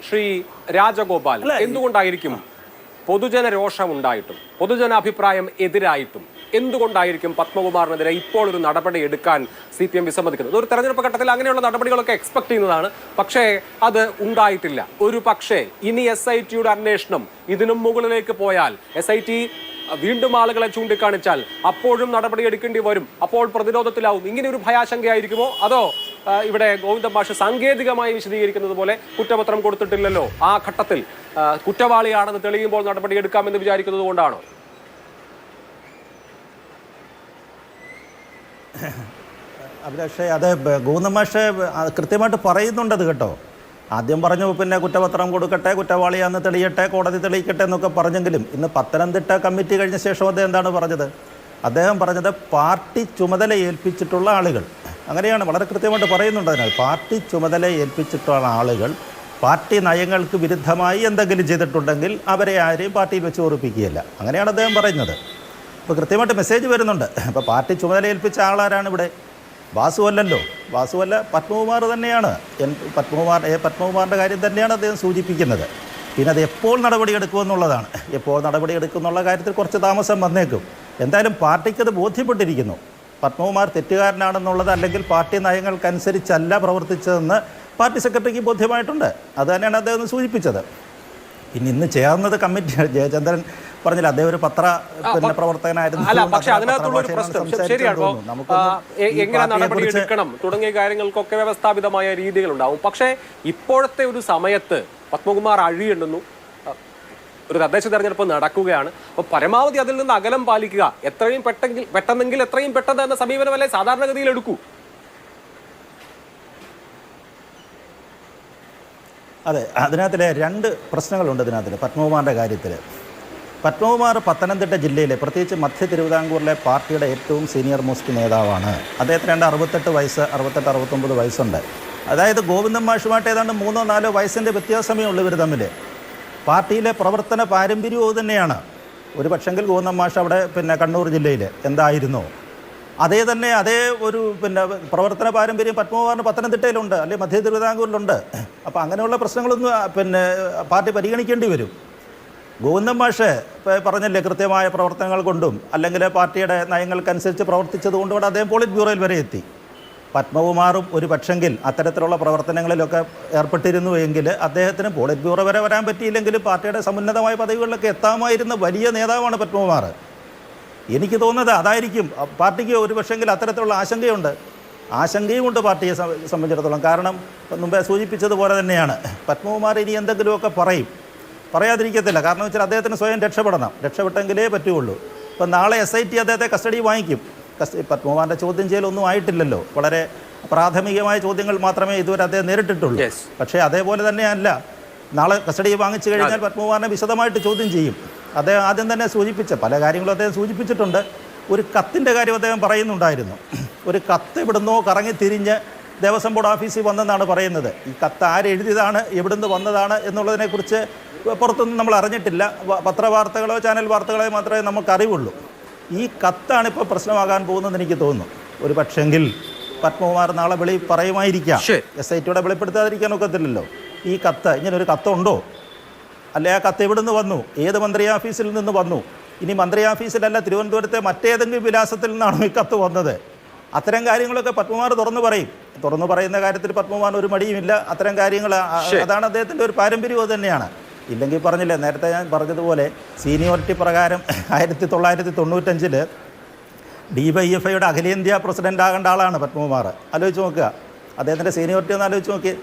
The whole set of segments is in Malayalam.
ശ്രീ രാജഗോപാൽ, എന്തുകൊണ്ടായിരിക്കും പൊതുജന രോഷം ഉണ്ടായിട്ടും പൊതുജന അഭിപ്രായം എതിരായിട്ടും എന്തുകൊണ്ടായിരിക്കും പത്മകുമാറിനെതിരെ ഇപ്പോൾ ഒരു നടപടി എടുക്കാൻ CPM വിസമ്മതിക്കുന്നത്? ഒരു തെരഞ്ഞെടുപ്പ് ഘട്ടത്തിൽ അങ്ങനെയുള്ള നടപടികളൊക്കെ എക്സ്പെക്ട് ചെയ്യുന്നതാണ്. പക്ഷേ അത് ഉണ്ടായിട്ടില്ല. ഒരു പക്ഷേ ഇനി SITയുടെ അന്വേഷണം ഇതിനും മുകളിലേക്ക് പോയാൽ, SIT വീണ്ടും ആളുകളെ ചൂണ്ടിക്കാണിച്ചാൽ അപ്പോഴും നടപടി എടുക്കേണ്ടി വരും. അപ്പോൾ പ്രതിരോധത്തിലാവും. ഇങ്ങനെ ഒരു ഭയാശങ്കയായിരിക്കുമോ? അതോ ഇവിടെ ഗോവിന്ദൻ മാഷ് സാങ്കേതികമായി വിശദീകരിക്കുന്നത് പോലെ കുറ്റപത്രം കൊടുത്തിട്ടില്ലല്ലോ, ആ ഘട്ടത്തിൽ കുറ്റവാളിയാണെന്ന് തെളിയുമ്പോൾ നടപടി എടുക്കാമെന്ന് വിചാരിക്കുന്നത് കൊണ്ടാണോ? അഭിലാഷേ, അത് ഗോവിന്ദൻ മാഷ് കൃത്യമായിട്ട് പറയുന്നുണ്ടത് കേട്ടോ. ആദ്യം പറഞ്ഞു പിന്നെ കുറ്റപത്രം കൊടുക്കട്ടെ, കുറ്റവാളിയാന്ന് തെളിയട്ടെ, കോടതി തെളിയിക്കട്ടെ എന്നൊക്കെ പറഞ്ഞെങ്കിലും ഇന്ന് പത്തനംതിട്ട കമ്മിറ്റി കഴിഞ്ഞ ശേഷം അദ്ദേഹം എന്താണ് പറഞ്ഞത്? അദ്ദേഹം പറഞ്ഞത് പാർട്ടി ചുമതല ഏൽപ്പിച്ചിട്ടുള്ള ആളുകൾ, അങ്ങനെയാണ് വളരെ കൃത്യമായിട്ട് പറയുന്നുണ്ട്. അതിനാൽ പാർട്ടി ചുമതല ഏൽപ്പിച്ചിട്ടുള്ള ആളുകൾ പാർട്ടി നയങ്ങൾക്ക് വിരുദ്ധമായി എന്തെങ്കിലും ചെയ്തിട്ടുണ്ടെങ്കിൽ അവരെ ആരെയും പാർട്ടിയിൽ വെച്ച് ഉറപ്പിക്കുകയില്ല, അങ്ങനെയാണ് അദ്ദേഹം പറയുന്നത്. ഇപ്പോൾ കൃത്യമായിട്ട് മെസ്സേജ് വരുന്നുണ്ട്. ഇപ്പോൾ പാർട്ടി ചുമതല ഏൽപ്പിച്ച ആളാരാണ് ഇവിടെ? വാസുവല്ലല്ലോ, വാസുവല്ല പത്മകുമാർ തന്നെയാണ്. പത്മകുമാറിൻ്റെ കാര്യം തന്നെയാണ് അദ്ദേഹം സൂചിപ്പിക്കുന്നത്. പിന്നെ അത് എപ്പോൾ നടപടിയെടുക്കുമെന്നുള്ളതാണ്. എപ്പോൾ നടപടിയെടുക്കുമെന്നുള്ള കാര്യത്തിൽ കുറച്ച് താമസം വന്നേക്കും. എന്തായാലും പാർട്ടിക്കത് ബോധ്യപ്പെട്ടിരിക്കുന്നു. പത്മകുമാർ തെറ്റുകാരനാണെന്നുള്ളത്, അല്ലെങ്കിൽ പാർട്ടി നയങ്ങൾക്കനുസരിച്ചല്ല പ്രവർത്തിച്ചതെന്ന് പാർട്ടി സെക്രട്ടറിക്ക് ബോധ്യമായിട്ടുണ്ട്. അത് തന്നെയാണ് അദ്ദേഹം സൂചിപ്പിച്ചത്. പിന്നെ ഇന്ന് ചേർന്നത് കമ്മിറ്റി, ജയചന്ദ്രൻ പറഞ്ഞില്ല, അദ്ദേഹം ഒരു പ്രവർത്തകനായിരുന്നു. എങ്ങനെ നടപടി എടുക്കണം തുടങ്ങിയ കാര്യങ്ങൾക്കൊക്കെ വ്യവസ്ഥാപിതമായ രീതികളുണ്ടാവും. പക്ഷേ ഇപ്പോഴത്തെ ഒരു സമയത്ത് പത്മകുമാർ അഴിയെണ്ണുന്നു, ഒരു തദ്ദേശ തെരഞ്ഞെടുപ്പ് നടക്കുകയാണ്. അപ്പോൾ പരമാവധി അതിൽ നിന്ന് അകലം പാലിക്കുക, എത്രയും പെട്ടെന്നെങ്കിൽ എത്രയും പെട്ടെന്ന് എന്ന സമീപനമല്ലേ സാധാരണഗതിയിൽ എടുക്കൂ. അതെ, അതിനകത്തിലെ രണ്ട് പ്രശ്നങ്ങളുണ്ട് ഇതിനകത്തിൽ. പത്മകുമാറിൻ്റെ കാര്യത്തിൽ, പത്മകുമാർ പത്തനംതിട്ട ജില്ലയിലെ, പ്രത്യേകിച്ച് മധ്യ തിരുവിതാംകൂറിലെ പാർട്ടിയുടെ ഏറ്റവും സീനിയർ മോസ്റ്റ് നേതാവാണ്. അദ്ദേഹത്തിന് 68 വയസ്സ്, 69 വയസ്സുണ്ട്. അതായത് ഗോവിന്ദൻ മാഷുമായിട്ട് ഏതാണ്ട് 3-4 വയസ്സിൻ്റെ വ്യത്യാസമേ ഉള്ളൂ ഇവർ തമ്മിൽ. പാർട്ടിയിലെ പ്രവർത്തന പാരമ്പര്യവും തന്നെയാണ്. ഒരു പക്ഷെങ്കിൽ ഗോവിന്ദൻ മാഷ് അവിടെ കണ്ണൂർ ജില്ലയിൽ എന്തായിരുന്നോ അതേ ഒരു പ്രവർത്തന പാരമ്പര്യം പത്മകുമാറിന് പത്തനംതിട്ടയിലുണ്ട്, അല്ലെങ്കിൽ മധ്യ തിരുവിതാംകൂറിലുണ്ട്. അപ്പോൾ അങ്ങനെയുള്ള പ്രശ്നങ്ങളൊന്നും പാർട്ടി പരിഗണിക്കേണ്ടി വരും. ഗോവിന്ദൻ മാഷ് പറഞ്ഞല്ലേ, കൃത്യമായ പ്രവർത്തനങ്ങൾ കൊണ്ടും അല്ലെങ്കിൽ പാർട്ടിയുടെ നയങ്ങൾക്കനുസരിച്ച് പ്രവർത്തിച്ചതുകൊണ്ടുകൂടെ അദ്ദേഹം പോളിറ്റ് ബ്യൂറോയിൽ വരെ എത്തി. പത്മകുമാറും ഒരു പക്ഷെങ്കിൽ അത്തരത്തിലുള്ള പ്രവർത്തനങ്ങളിലൊക്കെ ഏർപ്പെട്ടിരുന്നു എങ്കിൽ അദ്ദേഹത്തിന് പോളിറ്റ് ബ്യൂറോ വരെ വരാൻ പറ്റിയില്ലെങ്കിലും പാർട്ടിയുടെ സമുന്നതമായ പദവികളിലൊക്കെ എത്താമായിരുന്ന വലിയ നേതാവാണ് പത്മകുമാർ. എനിക്ക് തോന്നുന്നത് അതായിരിക്കും. പാർട്ടിക്ക് ഒരു പക്ഷെങ്കിൽ അത്തരത്തിലുള്ള ആശങ്കയുമുണ്ട് പാർട്ടിയെ സംബന്ധിച്ചിടത്തോളം. കാരണം മുമ്പേ സൂചിപ്പിച്ചതുപോലെ തന്നെയാണ്, പത്മകുമാർ ഇനി എന്തെങ്കിലുമൊക്കെ പറയാതിരിക്കത്തില്ല. കാരണം വെച്ചാൽ അദ്ദേഹത്തിന് സ്വയം രക്ഷപ്പെട്ടെങ്കിലേ പറ്റുകയുള്ളൂ. ഇപ്പം നാളെ SIT അദ്ദേഹത്തെ കസ്റ്റഡി വാങ്ങിക്കും. പത്മകുമാറിൻ്റെ ചോദ്യം ചെയ്യലൊന്നും ആയിട്ടില്ലല്ലോ, വളരെ പ്രാഥമികമായ ചോദ്യങ്ങൾ മാത്രമേ ഇതുവരെ അദ്ദേഹം നേരിട്ടിട്ടുള്ളൂ. പക്ഷേ അതേപോലെ തന്നെയല്ല, നാളെ കസ്റ്റഡി വാങ്ങിച്ചു കഴിഞ്ഞാൽ പത്മകുമാറിനെ വിശദമായിട്ട് ചോദ്യം ചെയ്യും. അദ്ദേഹം ആദ്യം തന്നെ പല കാര്യങ്ങളും അദ്ദേഹം സൂചിപ്പിച്ചിട്ടുണ്ട്. ഒരു കത്തിൻ്റെ കാര്യം അദ്ദേഹം പറയുന്നുണ്ടായിരുന്നു. ഒരു കത്ത് ഇവിടുന്നോ കറങ്ങി തിരിഞ്ഞ് ദേവസ്വം ബോർഡ് ഓഫീസിൽ വന്നെന്നാണ് പറയുന്നത്. ഈ കത്ത് ആരെഴുതിയതാണ്, എവിടുന്ന് വന്നതാണ് എന്നുള്ളതിനെക്കുറിച്ച് പുറത്തൊന്നും നമ്മൾ അറിഞ്ഞിട്ടില്ല. പത്രവാർത്തകളോ ചാനൽ വാർത്തകളോ മാത്രമേ നമുക്കറിവുള്ളൂ. ഈ കത്താണ് ഇപ്പോൾ പ്രശ്നമാകാൻ പോകുന്നതെന്ന് എനിക്ക് തോന്നുന്നു. ഒരു പക്ഷെങ്കിൽ പത്മകുമാർ നാളെ പറയുമായിരിക്കാം. SITയുടെ വെളിപ്പെടുത്താതിരിക്കാൻ ഒക്കത്തില്ലല്ലോ. ഈ കത്ത്, ഇങ്ങനൊരു കത്തുണ്ടോ, അല്ലെ ആ കത്ത് എവിടെ നിന്ന് വന്നു, ഏത് മന്ത്രി ഓഫീസിൽ നിന്ന് വന്നു, ഇനി മന്ത്രി ഓഫീസിലല്ല തിരുവനന്തപുരത്തെ മറ്റേതെങ്കിലും വിലാസത്തിൽ നിന്നാണോ ഈ കത്ത് വന്നത്? അത്തരം കാര്യങ്ങളൊക്കെ പത്മകുമാർ തുറന്നു പറയുന്ന കാര്യത്തിൽ പത്മകുമാർ ഒരു മടിയുമില്ല. അത്തരം കാര്യങ്ങൾ അതാണ് അദ്ദേഹത്തിൻ്റെ ഒരു പാരമ്പര്യവും അത് തന്നെയാണ്. ഇല്ലെങ്കിൽ പറഞ്ഞില്ലേ, നേരത്തെ ഞാൻ പറഞ്ഞതുപോലെ സീനിയോറിറ്റി പ്രകാരം 1995 DYFIയുടെ അഖിലേന്ത്യാ പ്രസിഡൻ്റ് ആകേണ്ട ആളാണ് പത്മകുമാർ. ആലോചിച്ച് നോക്കുക, അദ്ദേഹത്തിൻ്റെ സീനിയോറിറ്റി ഒന്ന് ആലോചിച്ച് നോക്കി.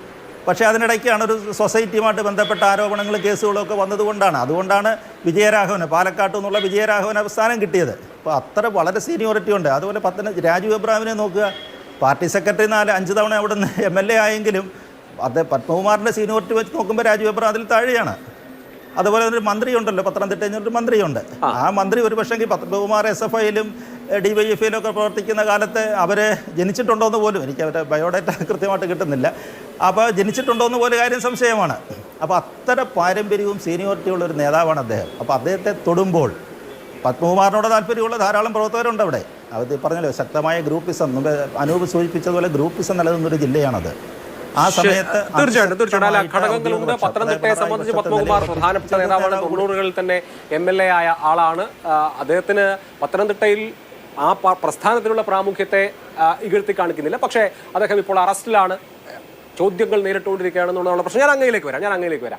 പക്ഷേ അതിനിടയ്ക്കാണ് ഒരു സൊസൈറ്റിയുമായിട്ട് ബന്ധപ്പെട്ട ആരോപണങ്ങളും കേസുകളും ഒക്കെ വന്നതുകൊണ്ടാണ്. അതുകൊണ്ടാണ് വിജയരാഘവന്, പാലക്കാട്ടു നിന്നുള്ള വിജയരാഘവന് സ്ഥാനം കിട്ടിയത്. അപ്പോൾ അത്ര വളരെ സീനിയോറിറ്റി ഉണ്ട്. അതുപോലെ രാജു എബ്രാഹിമിനെ നോക്കുക, പാർട്ടി സെക്രട്ടറി 4-5 തവണ അവിടെ നിന്ന് MLA ആയെങ്കിലും പത്മകുമാറിൻ്റെ സീനിയോറിറ്റി വെച്ച് നോക്കുമ്പോൾ രാജു എബ്രാഹിം അതിൽ താഴെയാണ്. അതുപോലെ ഒരു മന്ത്രിയുണ്ടല്ലോ, പത്തനംതിട്ടയിൽ ഒരു മന്ത്രിയുണ്ട്. ആ മന്ത്രി ഒരു പക്ഷേങ്കിൽ പത്മകുമാർ SFIയിലും DYFIയിലും ഒക്കെ പ്രവർത്തിക്കുന്ന കാലത്ത് അവരെ ജനിച്ചിട്ടുണ്ടോയെന്ന് പോലും, എനിക്ക് അവരുടെ ബയോഡേറ്റ കൃത്യമായിട്ട് കിട്ടുന്നില്ല. അപ്പോൾ ജനിച്ചിട്ടുണ്ടോയെന്ന് പോലും കാര്യം സംശയമാണ്. അപ്പോൾ അത്ര പാരമ്പര്യവും സീനിയോറിറ്റിയുള്ളൊരു നേതാവാണ് അദ്ദേഹം. അപ്പോൾ അദ്ദേഹത്തെ തൊടുമ്പോൾ പത്മകുമാറിനോട് താല്പര്യമുള്ള ധാരാളം പ്രവർത്തകരുണ്ട് അവിടെ. അത് പറഞ്ഞല്ലോ, ശക്തമായ ഗ്രൂപ്പിസം, മുമ്പ് അനൂപ് സൂചിപ്പിച്ചതുപോലെ ഗ്രൂപ്പിസം നിലനിന്നൊരു ജില്ലയാണത്. ആ സമയത്ത് തീർച്ചയായിട്ടും അല്ല ഘടകങ്ങളുണ്ട്. പത്തനംതിട്ടയെ സംബന്ധിച്ച് പത്മകുമാർ പ്രധാനപ്പെട്ട നേതാവാണ്. 90കളിൽ തന്നെ MLA ആയ ആളാണ്. അദ്ദേഹത്തിന് പത്തനംതിട്ടയിൽ ആ പ്രസ്ഥാനത്തിനുള്ള പ്രാമുഖ്യത്തെ ഇകഴ്ത്തി കാണിക്കുന്നില്ല. പക്ഷേ അദ്ദേഹം ഇപ്പോൾ അറസ്റ്റിലാണ്, ചോദ്യങ്ങൾ നേരിട്ടുകൊണ്ടിരിക്കുകയാണെന്നുള്ള പ്രശ്നം. ഞാൻ അങ്ങയിലേക്ക് വരാം.